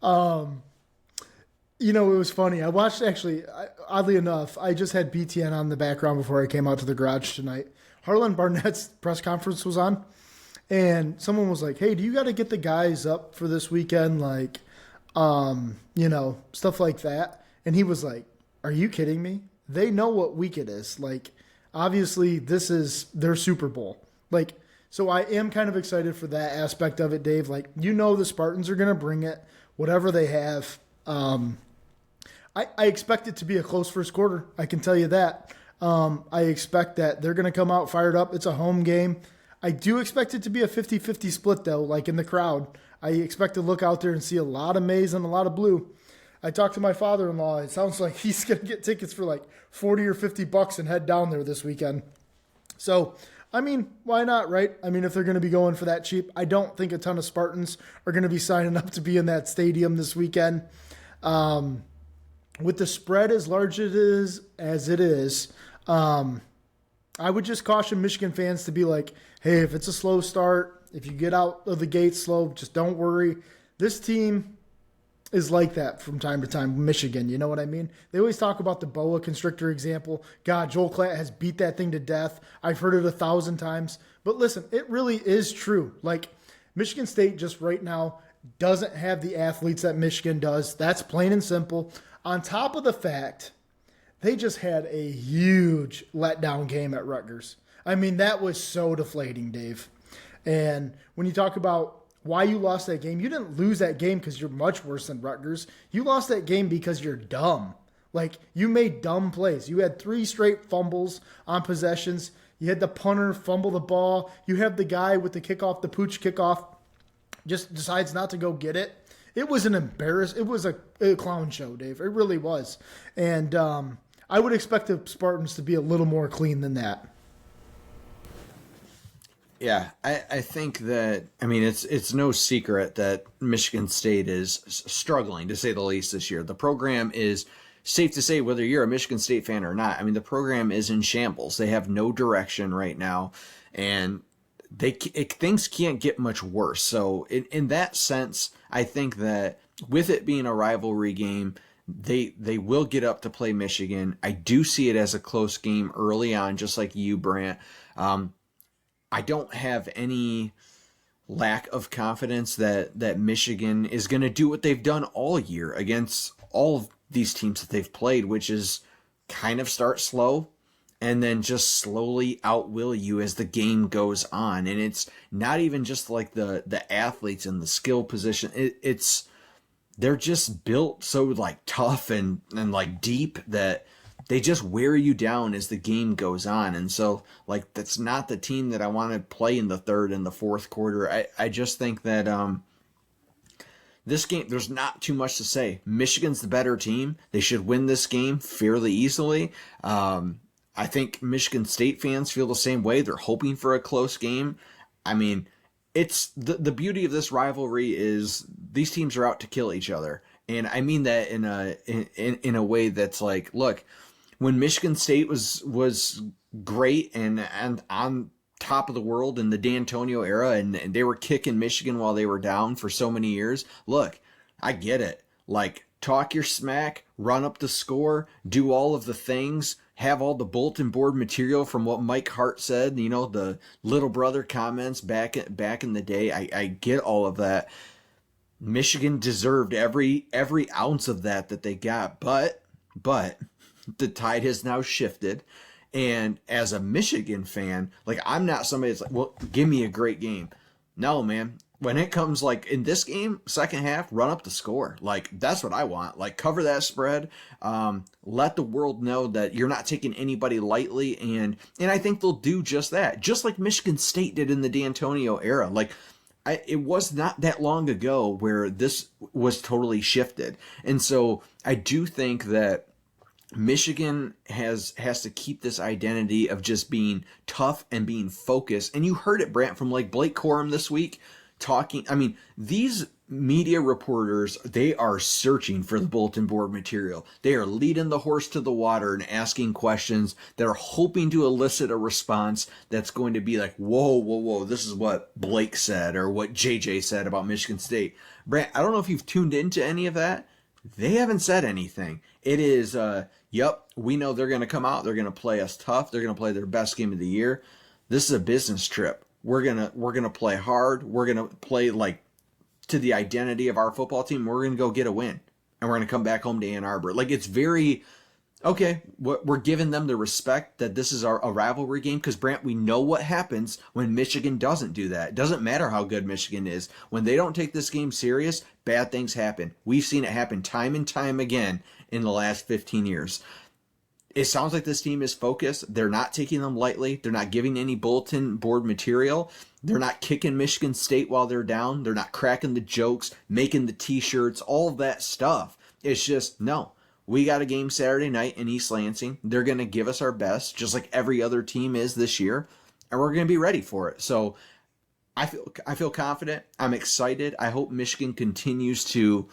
Um, it was funny. I watched actually, oddly enough, I just had BTN on the background before I came out to the garage tonight. Harlan Barnett's press conference was on, and someone was like, "Hey, do you got to get the guys up for this weekend? Like, stuff like that." And he was like, "Are you kidding me? They know what week it is. Like, obviously, this is their Super Bowl. Like, so I am kind of excited for that aspect of it, Dave. Like, the Spartans are going to bring it, whatever they have. I expect it to be a close first quarter. I can tell you that. I expect that they're going to come out fired up. It's a home game. I do expect it to be a 50-50 split, though, like in the crowd. I expect to look out there and see a lot of maize and a lot of blue. I talked to my father-in-law. It sounds like he's going to get tickets for like 40 or 50 bucks and head down there this weekend. So, I mean, why not, right? I mean, if they're going to be going for that cheap, I don't think a ton of Spartans are going to be signing up to be in that stadium this weekend. With the spread as large as it is, I would just caution Michigan fans to be like, hey, if it's a slow start, if you get out of the gate slow, just don't worry. This team is like that from time to time, Michigan. You know what I mean? They always talk about the boa constrictor example. God, Joel Klatt has beat that thing to death. I've heard it 1,000 times. But listen, it really is true. Like, Michigan State just right now doesn't have the athletes that Michigan does. That's plain and simple. On top of the fact, they just had a huge letdown game at Rutgers. I mean, that was so deflating, Dave. And when you talk about why you lost that game, you didn't lose that game because you're much worse than Rutgers. You lost that game because you're dumb. Like, you made dumb plays. You had 3 straight fumbles on possessions. You had the punter fumble the ball. You have the guy with the kickoff, the pooch kickoff, just decides not to go get it. It was an embarrassment. It was a clown show, Dave. It really was. And I would expect the Spartans to be a little more clean than that. Yeah, I think that, I mean, it's no secret that Michigan State is struggling, to say the least, this year. The program is, safe to say, whether you're a Michigan State fan or not, I mean, the program is in shambles. They have no direction right now, and things can't get much worse. So in that sense, I think that with it being a rivalry game, they will get up to play Michigan. I do see it as a close game early on, just like you, Brant. I don't have any lack of confidence that Michigan is going to do what they've done all year against all of these teams that they've played, which is kind of start slow and then just slowly outwill you as the game goes on. And it's not even just like the athletes and the skill position. They're just built so like tough and like deep that they just wear you down as the game goes on. And so, like, that's not the team that I want to play in the third and the fourth quarter. I just think that this game, there's not too much to say. Michigan's the better team. They should win this game fairly easily. I think Michigan State fans feel the same way. They're hoping for a close game. I mean, it's the beauty of this rivalry is these teams are out to kill each other. And I mean that in a way that's like, look, when Michigan State was great and on top of the world in the D'Antonio era, and they were kicking Michigan while they were down for so many years, look, I get it. Like, talk your smack, run up the score, do all of the things, have all the bulletin board material from what Mike Hart said, you know, the little brother comments back in the day. I get all of that. Michigan deserved every ounce of that they got, but the tide has now shifted. And as a Michigan fan, like, I'm not somebody that's like, well, give me a great game. No, man. When it comes, like, in this game, second half, run up the score. Like, that's what I want. Like, cover that spread. Let the world know that you're not taking anybody lightly. And I think they'll do just that. Just like Michigan State did in the D'Antonio era. Like, it was not that long ago where this was totally shifted. And so I do think that Michigan has to keep this identity of just being tough and being focused. And you heard it, Brant, from like Blake Corum this week talking. I mean, these media reporters, they are searching for the bulletin board material. They are leading the horse to the water and asking questions that are hoping to elicit a response that's going to be like, whoa, this is what Blake said or what JJ said about Michigan State. Brant, I don't know if you've tuned into any of that. They haven't said anything. It is, yep, we know they're going to come out. They're going to play us tough. They're going to play their best game of the year. This is a business trip. We're gonna play hard. We're gonna play like to the identity of our football team. We're gonna go get a win, and we're gonna come back home to Ann Arbor. Like, it's very okay. We're giving them the respect that this is a rivalry game, because Brant, we know what happens when Michigan doesn't do that. It doesn't matter how good Michigan is. When they don't take this game serious, bad things happen. We've seen it happen time and time again in the last 15 years. It sounds like this team is focused. They're not taking them lightly. They're not giving any bulletin board material. They're not kicking Michigan State while they're down. They're not cracking the jokes, making the t-shirts, all of that stuff. It's just, no, we got a game Saturday night in East Lansing. They're going to give us our best, just like every other team is this year, and we're going to be ready for it. So I feel confident. I'm excited. I hope Michigan continues to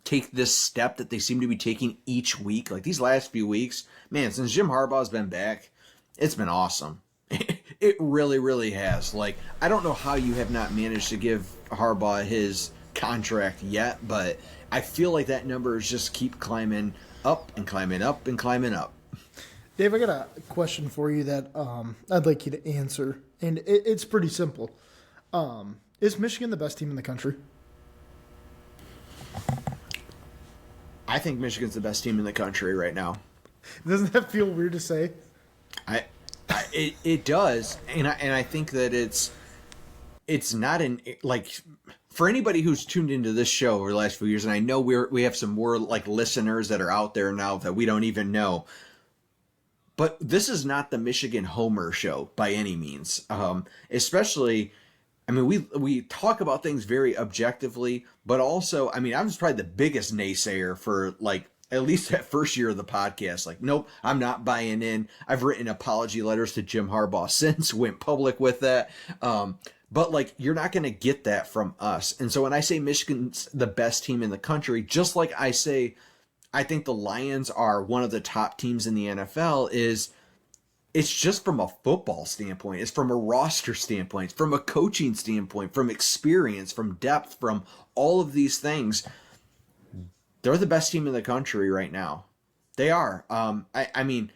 take this step that they seem to be taking each week. Like these last few weeks, man, since Jim Harbaugh's been back, it's been awesome. It really, really has. Like, I don't know how you have not managed to give Harbaugh his contract yet, but I feel like that numbers just keep climbing up and climbing up and climbing up. Dave, I got a question for you that I'd like you to answer, and it's pretty simple. Is Michigan the best team in the country? I think Michigan's the best team in the country right now. Doesn't that feel weird to say? It does, and I think that it's not an, like, for anybody who's tuned into this show over the last few years, and I know we have some more like listeners that are out there now that we don't even know, but this is not the Michigan Homer show by any means. Especially, I mean, we talk about things very objectively, but also, I mean, I was probably the biggest naysayer for like at least that first year of the podcast. Like, nope, I'm not buying in. I've written apology letters to Jim Harbaugh since, went public with that. But like, you're not going to get that from us. And so when I say Michigan's the best team in the country, just like I say, I think the Lions are one of the top teams in the NFL, it's just from a football standpoint. It's from a roster standpoint, from a coaching standpoint, from experience, from depth, from all of these things. They're the best team in the country right now. They are. I mean,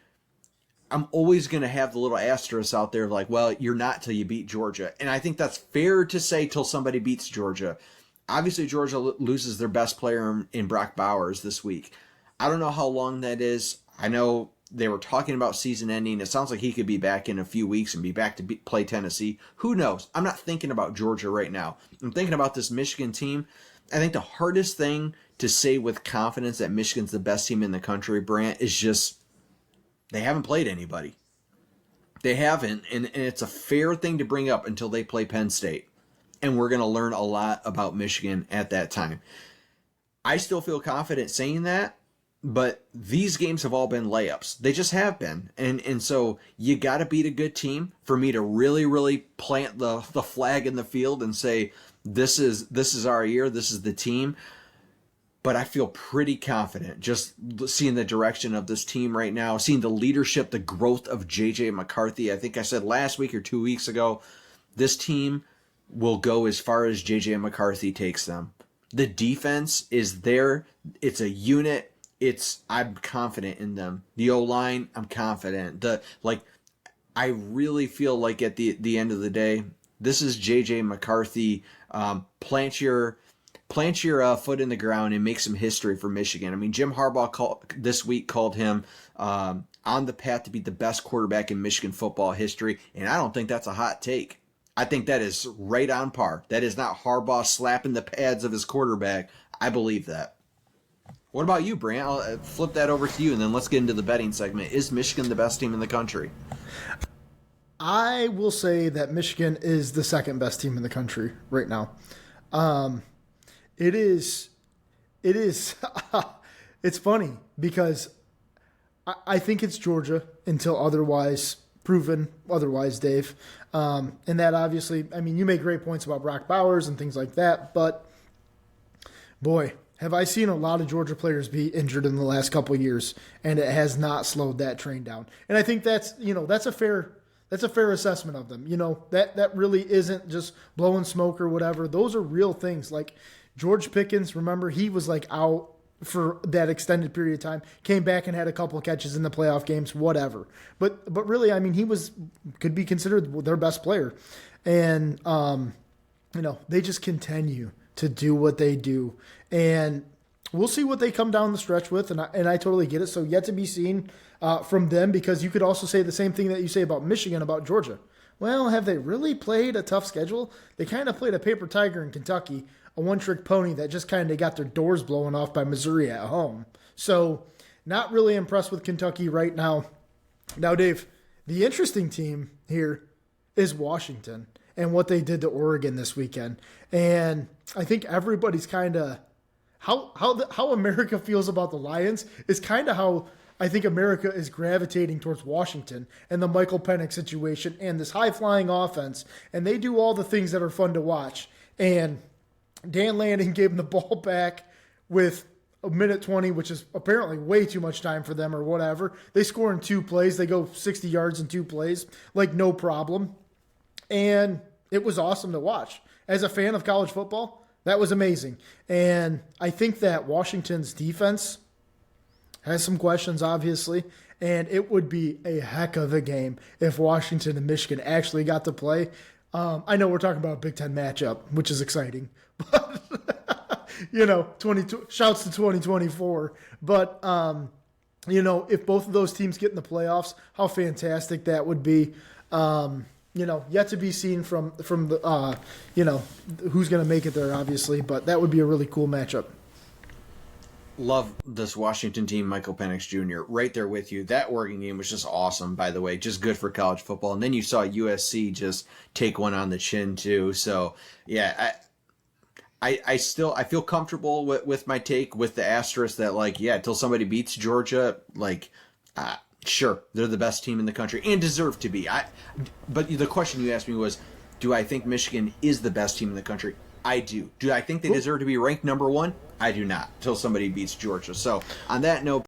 I'm always going to have the little asterisk out there of like, well, you're not till you beat Georgia. And I think that's fair to say till somebody beats Georgia. Obviously, Georgia loses their best player in Brock Bowers this week. I don't know how long that is. I know they were talking about season ending. It sounds like he could be back in a few weeks and be back to play Tennessee. Who knows? I'm not thinking about Georgia right now. I'm thinking about this Michigan team. I think the hardest thing to say with confidence that Michigan's the best team in the country, Brant, is just they haven't played anybody. They haven't, and it's a fair thing to bring up until they play Penn State. And we're going to learn a lot about Michigan at that time. I still feel confident saying that, but these games have all been layups. They just have been. And so you got to beat a good team for me to really, really plant the flag in the field and say, this is our year, this is the team. But I feel pretty confident just seeing the direction of this team right now, seeing the leadership, the growth of J.J. McCarthy. I think I said last week or 2 weeks ago, this team will go as far as J.J. McCarthy takes them. The defense is there. It's a unit. I'm confident in them. The O-line, I'm confident. I really feel like at the end of the day, this is J.J. McCarthy. Plant your foot in the ground and make some history for Michigan. I mean, Jim Harbaugh this week called him on the path to be the best quarterback in Michigan football history, and I don't think that's a hot take. I think that is right on par. That is not Harbaugh slapping the pads of his quarterback. I believe that. What about you, Brant? I'll flip that over to you, and then let's get into the betting segment. Is Michigan the best team in the country? I will say that Michigan is the second best team in the country right now. It is, it's funny because I think it's Georgia until otherwise proven otherwise, Dave. And that obviously, I mean, you make great points about Brock Bowers and things like that, but boy, have I seen a lot of Georgia players be injured in the last couple of years, and it has not slowed that train down. And I think that's a fair assessment of them. That really isn't just blowing smoke or whatever. Those are real things. Like George Pickens, remember, he was like out for that extended period of time, came back and had a couple of catches in the playoff games, whatever. But really, I mean, he could be considered their best player. And, they just continue to do what they do. And we'll see what they come down the stretch with, and I totally get it. So yet to be seen from them, because you could also say the same thing that you say about Michigan, about Georgia. Well, have they really played a tough schedule? They kind of played a paper tiger in Kentucky, a one-trick pony that just kind of got their doors blown off by Missouri at home. So not really impressed with Kentucky right now. Now, Dave, the interesting team here is Washington and what they did to Oregon this weekend. And I think everybody's kind of how America feels about the Lions is kind of how I think America is gravitating towards Washington and the Michael Penix situation and this high-flying offense. And they do all the things that are fun to watch. And Dan Lanning gave them the ball back with a minute 20, which is apparently way too much time for them or whatever. They score in 2 plays. They go 60 yards in 2 plays, like no problem. And it was awesome to watch. As a fan of college football, that was amazing. And I think that Washington's defense has some questions, obviously, and it would be a heck of a game if Washington and Michigan actually got to play. I know we're talking about a Big Ten matchup, which is exciting, but shouts to 2024. But if both of those teams get in the playoffs, how fantastic that would be. Yet to be seen from the who's going to make it there, obviously, but that would be a really cool matchup. Love this Washington team, Michael Penix Jr. Right there with you. That Oregon game was just awesome, by the way. Just good for college football. And then you saw USC just take one on the chin, too. So, yeah, I feel comfortable with my take, with the asterisk that, until somebody beats Georgia, sure, they're the best team in the country and deserve to be. But the question you asked me was, do I think Michigan is the best team in the country? I do. Do I think they deserve to be ranked number 1? I do not, until somebody beats Georgia. So on that note,